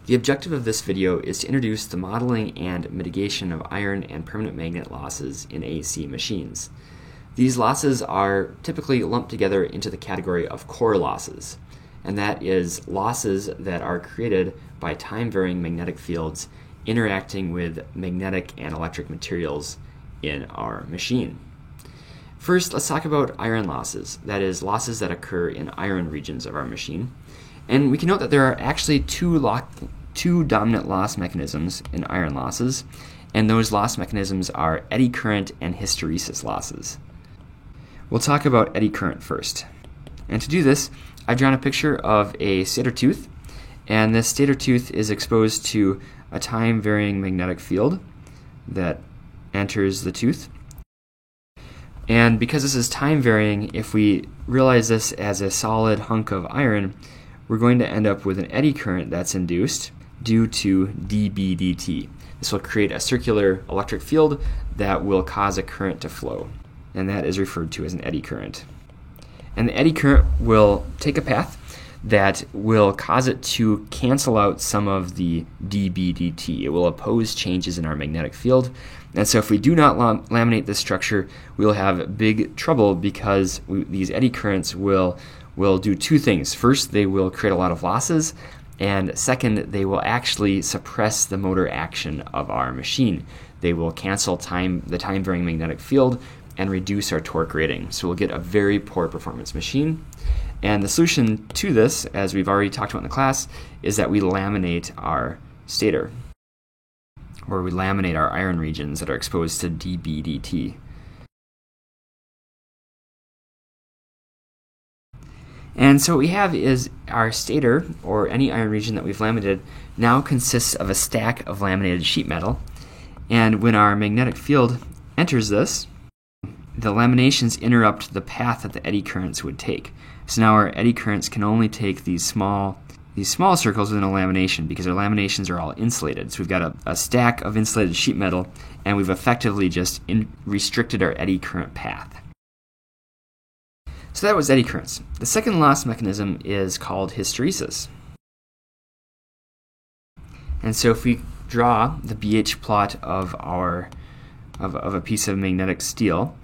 The objective of this video is to introduce the modeling and mitigation of iron and permanent magnet losses in AC machines. These losses are typically lumped together into the category of core losses, and that is losses that are created by time-varying magnetic fields interacting with magnetic and electric materials in our machine. First, let's talk about iron losses, that is, losses that occur in iron regions of our machine. And we can note that there are actually two dominant loss mechanisms in iron losses, and those loss mechanisms are eddy current and hysteresis losses. We'll talk about eddy current first. And to do this, I've drawn a picture of a stator tooth, and this stator tooth is exposed to a time-varying magnetic field that enters the tooth. And because this is time-varying, if we realize this as a solid hunk of iron, we're going to end up with an eddy current that's induced due to dB dt. This will create a circular electric field that will cause a current to flow, and that is referred to as an eddy current. And the eddy current will take a path that will cause it to cancel out some of the dB dt. It will oppose changes in our magnetic field. And so if we do not laminate this structure, we'll have big trouble because these eddy currents will do two things. First, they will create a lot of losses, and second, they will actually suppress the motor action of our machine. They will cancel the time-varying magnetic field and reduce our torque rating. So we'll get a very poor performance machine. And the solution to this, as we've already talked about in the class, is that we laminate our stator, or we laminate our iron regions that are exposed to dB dt. And so what we have is our stator, or any iron region that we've laminated, now consists of a stack of laminated sheet metal. And when our magnetic field enters this, the laminations interrupt the path that the eddy currents would take. So now our eddy currents can only take these small circles within a lamination because our laminations are all insulated. So we've got a stack of insulated sheet metal, and we've effectively just restricted our eddy current path. So that was eddy currents. The second loss mechanism is called hysteresis. And so if we draw the BH plot of a piece of magnetic steel,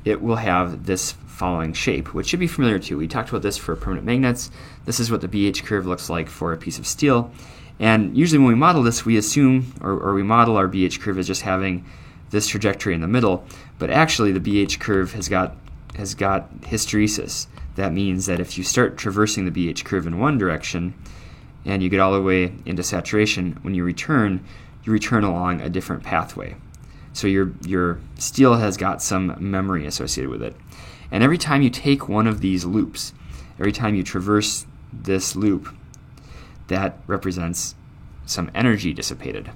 it will have this following shape, which should be familiar to you. We talked about this for permanent magnets. This is what the BH curve looks like for a piece of steel. And usually when we model this, we assume, or we model our BH curve as just having this trajectory in the middle. But actually the BH curve has got hysteresis. That means that if you start traversing the BH curve in one direction and you get all the way into saturation, when you return along a different pathway. So your steel has got some memory associated with it. And every time you take one of these loops, every time you traverse this loop, that represents some energy dissipated.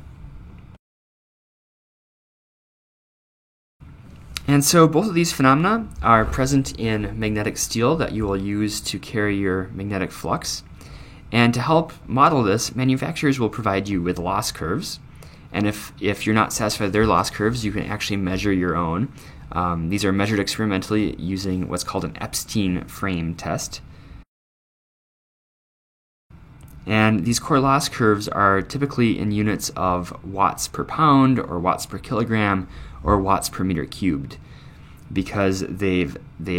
And so both of these phenomena are present in magnetic steel that you will use to carry your magnetic flux. And to help model this, manufacturers will provide you with loss curves. And if you're not satisfied with their loss curves, you can actually measure your own. These are measured experimentally using what's called an Epstein frame test. And these core loss curves are typically in units of watts per pound, or watts per kilogram, or watts per meter cubed, because they've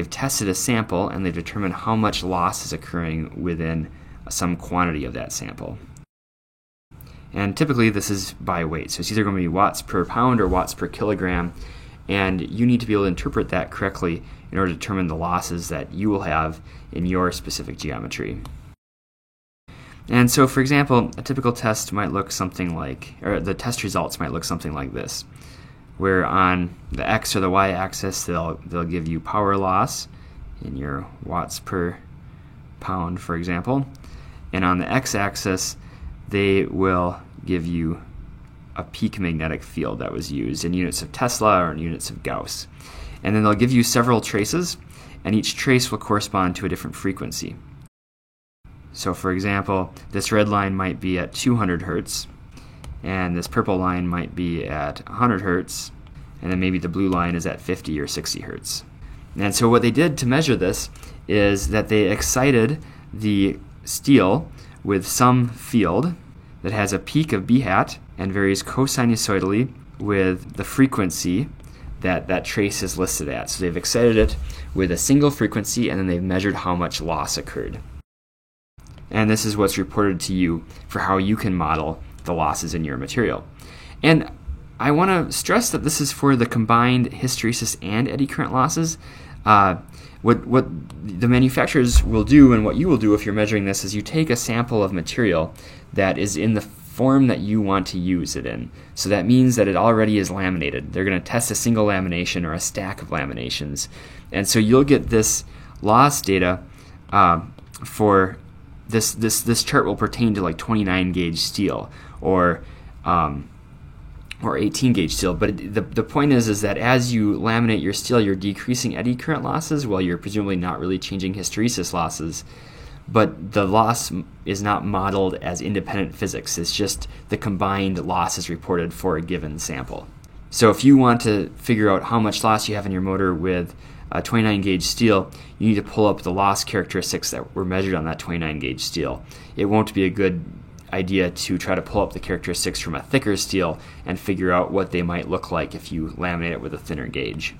tested a sample and they've determined how much loss is occurring within some quantity of that sample. And typically this is by weight, so it's either going to be watts per pound or watts per kilogram, and you need to be able to interpret that correctly in order to determine the losses that you will have in your specific geometry. And so, for example, a typical test might look something like, or the test results might look something like this, where on the X or the Y axis they'll give you power loss in your watts per pound, for example, and on the X axis they will give you a peak magnetic field that was used in units of Tesla or in units of Gauss. And then they'll give you several traces, and each trace will correspond to a different frequency. So for example, this red line might be at 200 hertz, and this purple line might be at 100 hertz, and then maybe the blue line is at 50 or 60 hertz. And so what they did to measure this is that they excited the steel with some field that has a peak of b hat and varies cosinusoidally with the frequency that that trace is listed at. So they've excited it with a single frequency, and then they've measured how much loss occurred. And this is what's reported to you for how you can model the losses in your material. And I want to stress that this is for the combined hysteresis and eddy current losses. What the manufacturers will do, and what you will do if you're measuring this, is you take a sample of material that is in the form that you want to use it in. So that means that it already is laminated. They're going to test a single lamination or a stack of laminations. And so you'll get this loss data for this chart will pertain to like 29 gauge steel or 18 gauge steel. But the point is that as you laminate your steel, you're decreasing eddy current losses while you're presumably not really changing hysteresis losses. But the loss is not modeled as independent physics. It's just the combined losses reported for a given sample. So if you want to figure out how much loss you have in your motor with 29 gauge steel, you need to pull up the loss characteristics that were measured on that 29 gauge steel. It won't be a good idea to try to pull up the characteristics from a thicker steel and figure out what they might look like if you laminate it with a thinner gauge.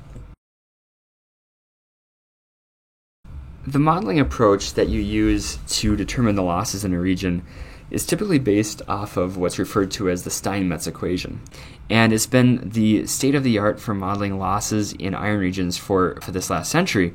The modeling approach that you use to determine the losses in a region is typically based off of what's referred to as the Steinmetz equation. And it's been the state of the art for modeling losses in iron regions for this last century.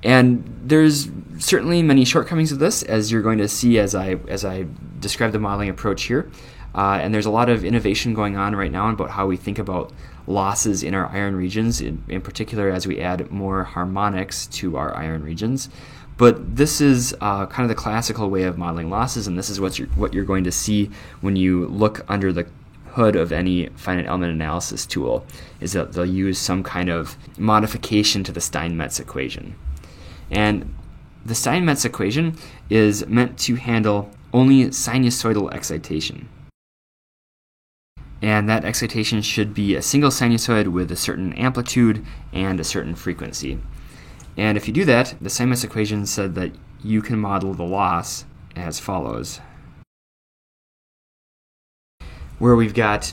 And there's certainly many shortcomings of this, as you're going to see as I describe the modeling approach here. And there's a lot of innovation going on right now about how we think about losses in our iron regions, in particular as we add more harmonics to our iron regions. But this is kind of the classical way of modeling losses, and this is what you're going to see when you look under the hood of any finite element analysis tool, is that they'll use some kind of modification to the Steinmetz equation. And the Steinmetz equation is meant to handle only sinusoidal excitation. And that excitation should be a single sinusoid with a certain amplitude and a certain frequency. And if you do that, the Steinmetz equation said that you can model the loss as follows, where we've got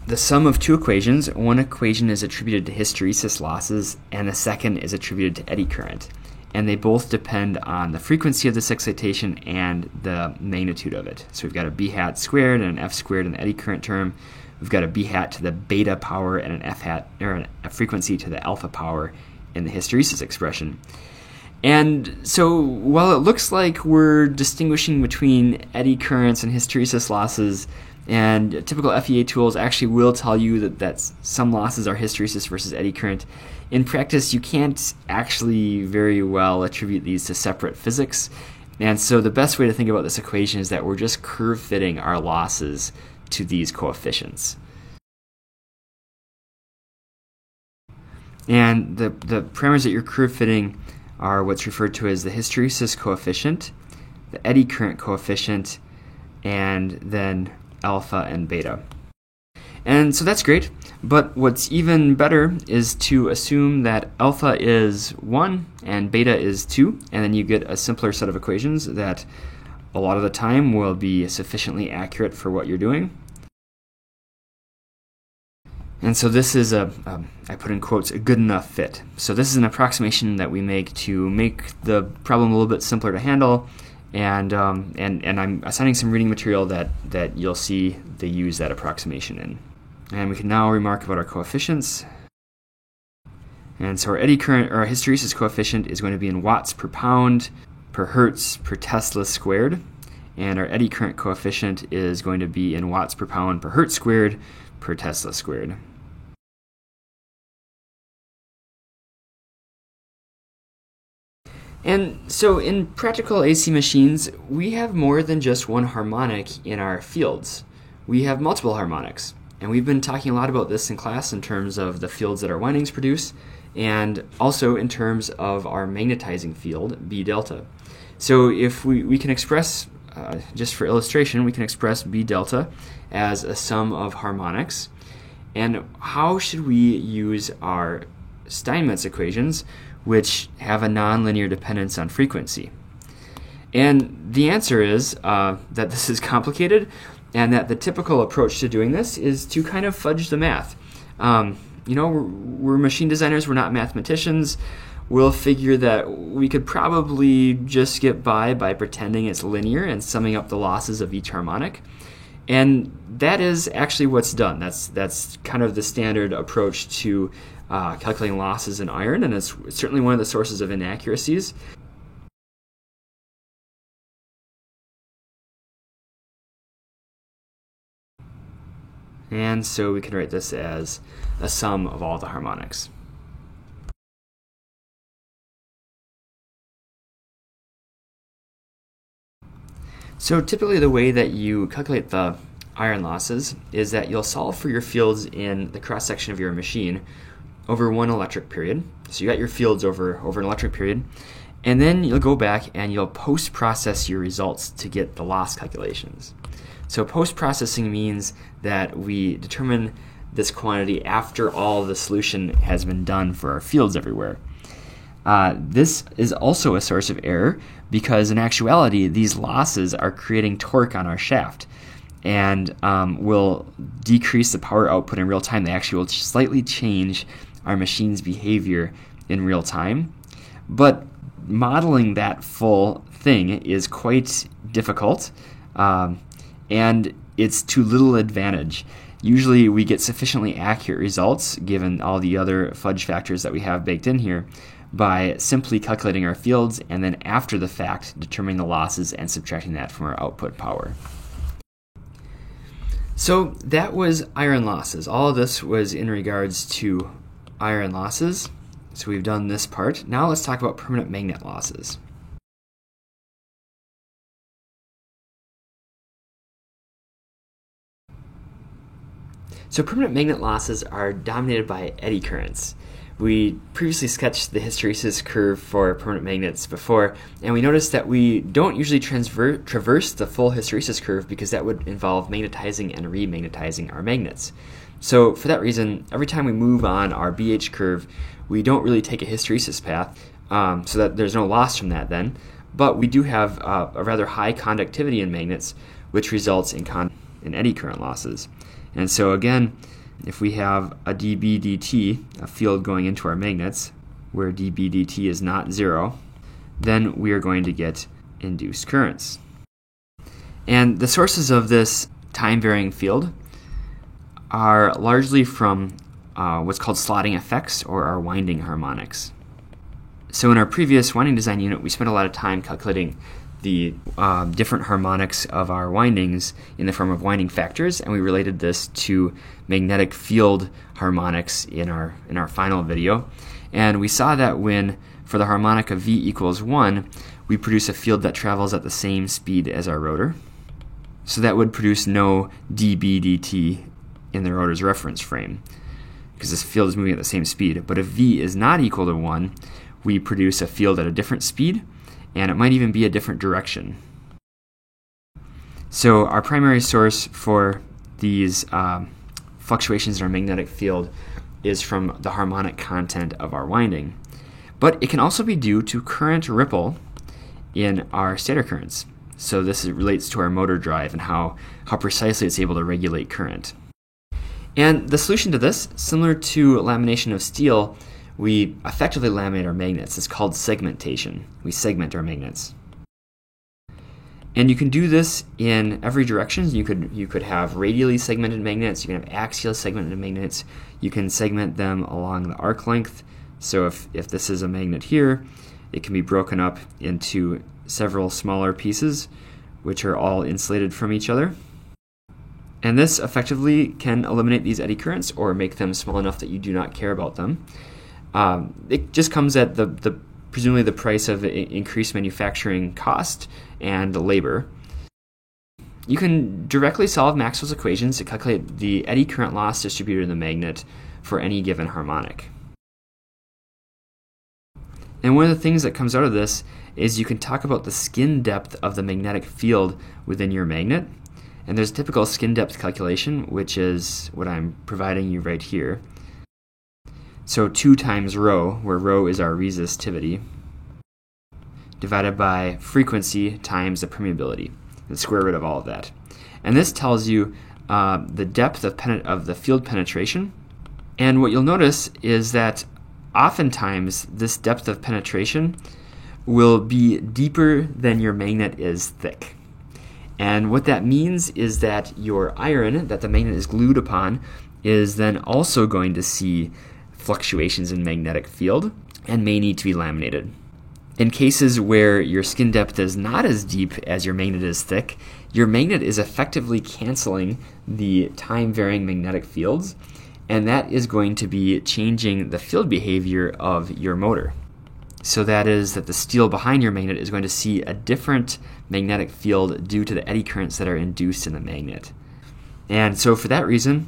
the sum of two equations. One equation is attributed to hysteresis losses, and the second is attributed to eddy current. And they both depend on the frequency of this excitation and the magnitude of it. So we've got a b hat squared and an f squared in the eddy current term. We've got a b hat to the beta power and an f hat, or a frequency to the alpha power in the hysteresis expression. And so while it looks like we're distinguishing between eddy currents and hysteresis losses, and typical FEA tools actually will tell you that some losses are hysteresis versus eddy current, in practice you can't actually very well attribute these to separate physics. And so the best way to think about this equation is that we're just curve fitting our losses to these coefficients. And the parameters that you're curve fitting are what's referred to as the hysteresis coefficient, the eddy current coefficient, and then alpha and beta. And so that's great, but what's even better is to assume that alpha is 1 and beta is 2, and then you get a simpler set of equations that a lot of the time will be sufficiently accurate for what you're doing. And so this is I put in quotes, a good enough fit. So this is an approximation that we make to make the problem a little bit simpler to handle, and I'm assigning some reading material that you'll see they use that approximation in. And we can now remark about our coefficients. And so our eddy current, or our hysteresis coefficient, is going to be in watts per pound per hertz per Tesla squared. And our eddy current coefficient is going to be in watts per pound per hertz squared per Tesla squared. And so in practical AC machines, we have more than just one harmonic in our fields. We have multiple harmonics. And we've been talking a lot about this in class in terms of the fields that our windings produce, and also in terms of our magnetizing field, B delta. So if we can express, just for illustration, we can express B delta as a sum of harmonics. And how should we use our Steinmetz equations, which have a nonlinear dependence on frequency? And the answer is that this is complicated, and that the typical approach to doing this is to kind of fudge the math. We're machine designers, we're not mathematicians. We'll figure that we could probably just get by pretending it's linear and summing up the losses of each harmonic. And that is actually what's done. That's kind of the standard approach to calculating losses in iron, and it's certainly one of the sources of inaccuracies. And so we can write this as a sum of all the harmonics. So typically the way that you calculate the iron losses is that you'll solve for your fields in the cross-section of your machine over one electric period. So you got your fields over an electric period, and then you'll go back and you'll post-process your results to get the loss calculations. So post-processing means that we determine this quantity after all the solution has been done for our fields everywhere. This is also a source of error because in actuality these losses are creating torque on our shaft and will decrease the power output in real time. They actually will slightly change our machine's behavior in real time. But modeling that full thing is quite difficult. And it's to little advantage. Usually we get sufficiently accurate results, given all the other fudge factors that we have baked in here, by simply calculating our fields and then after the fact determining the losses and subtracting that from our output power. So that was iron losses. All of this was in regards to iron losses. So we've done this part. Now let's talk about permanent magnet losses. So permanent magnet losses are dominated by eddy currents. We previously sketched the hysteresis curve for permanent magnets before, and we noticed that we don't usually traverse the full hysteresis curve because that would involve magnetizing and remagnetizing our magnets. So for that reason, every time we move on our BH curve, we don't really take a hysteresis path, so that there's no loss from that then, but we do have a rather high conductivity in magnets, which results in eddy current losses. And so again, if we have a dB dt, a field going into our magnets, where dB dt is not zero, then we are going to get induced currents. And the sources of this time-varying field are largely from what's called slotting effects, or our winding harmonics. So in our previous winding design unit, we spent a lot of time calculating the different harmonics of our windings in the form of winding factors, and we related this to magnetic field harmonics in our final video. And we saw that when, for the harmonic of V equals 1, we produce a field that travels at the same speed as our rotor. So that would produce no dB dt in the rotor's reference frame, because this field is moving at the same speed. But if V is not equal to 1, we produce a field at a different speed, and it might even be a different direction. So our primary source for these fluctuations in our magnetic field is from the harmonic content of our winding. But it can also be due to current ripple in our stator currents. So this relates to our motor drive and how precisely it's able to regulate current. And the solution to this, similar to lamination of steel, we effectively laminate our magnets. It's called segmentation. We segment our magnets. And you can do this in every direction. You could have radially segmented magnets, you can have axially segmented magnets, you can segment them along the arc length. So if this is a magnet here, it can be broken up into several smaller pieces, which are all insulated from each other. And this effectively can eliminate these eddy currents or make them small enough that you do not care about them. It just comes at the presumably the price of increased manufacturing cost and labor. You can directly solve Maxwell's equations to calculate the eddy current loss distributed in the magnet for any given harmonic. And one of the things that comes out of this is you can talk about the skin depth of the magnetic field within your magnet. And there's a typical skin depth calculation, which is what I'm providing you right here. So 2 times rho, where rho is our resistivity. divided by frequency times the permeability, the square root of all of that. And this tells you the depth of the field penetration. And what you'll notice is that oftentimes this depth of penetration will be deeper than your magnet is thick. And what that means is that your iron that the magnet is glued upon is then also going to see fluctuations in magnetic field and may need to be laminated. In cases where your skin depth is not as deep as your magnet is thick, your magnet is effectively canceling the time-varying magnetic fields, and that is going to be changing the field behavior of your motor. So that is that the steel behind your magnet is going to see a different magnetic field due to the eddy currents that are induced in the magnet. And so for that reason,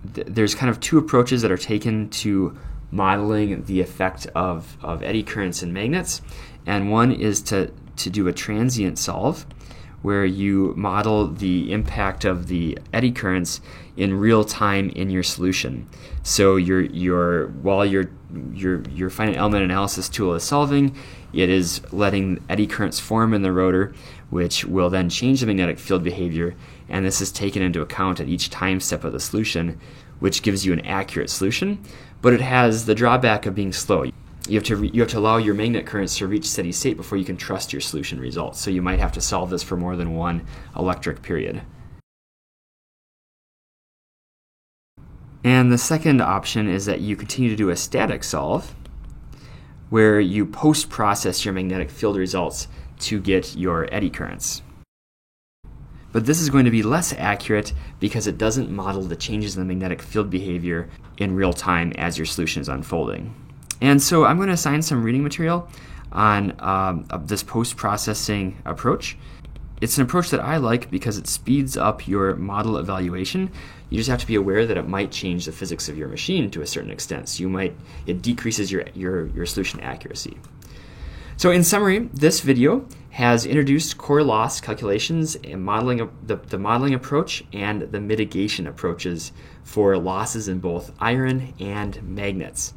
there's kind of two approaches that are taken to modeling the effect of eddy currents in magnets. And one is to do a transient solve, where you model the impact of the eddy currents in real time in your solution. So while your finite element analysis tool is solving, it is letting eddy currents form in the rotor, which will then change the magnetic field behavior, and this is taken into account at each time step of the solution, which gives you an accurate solution, but it has the drawback of being slow. You have to allow your magnet currents to reach steady state before you can trust your solution results. So you might have to solve this for more than one electric period. And the second option is that you continue to do a static solve, where you post-process your magnetic field results to get your eddy currents. But this is going to be less accurate because it doesn't model the changes in the magnetic field behavior in real time as your solution is unfolding. And so I'm going to assign some reading material on this post-processing approach. It's an approach that I like because it speeds up your model evaluation. You just have to be aware that it might change the physics of your machine to a certain extent. So it decreases your solution accuracy. So in summary, this video has introduced core loss calculations and modeling the modeling approach and the mitigation approaches for losses in both iron and magnets.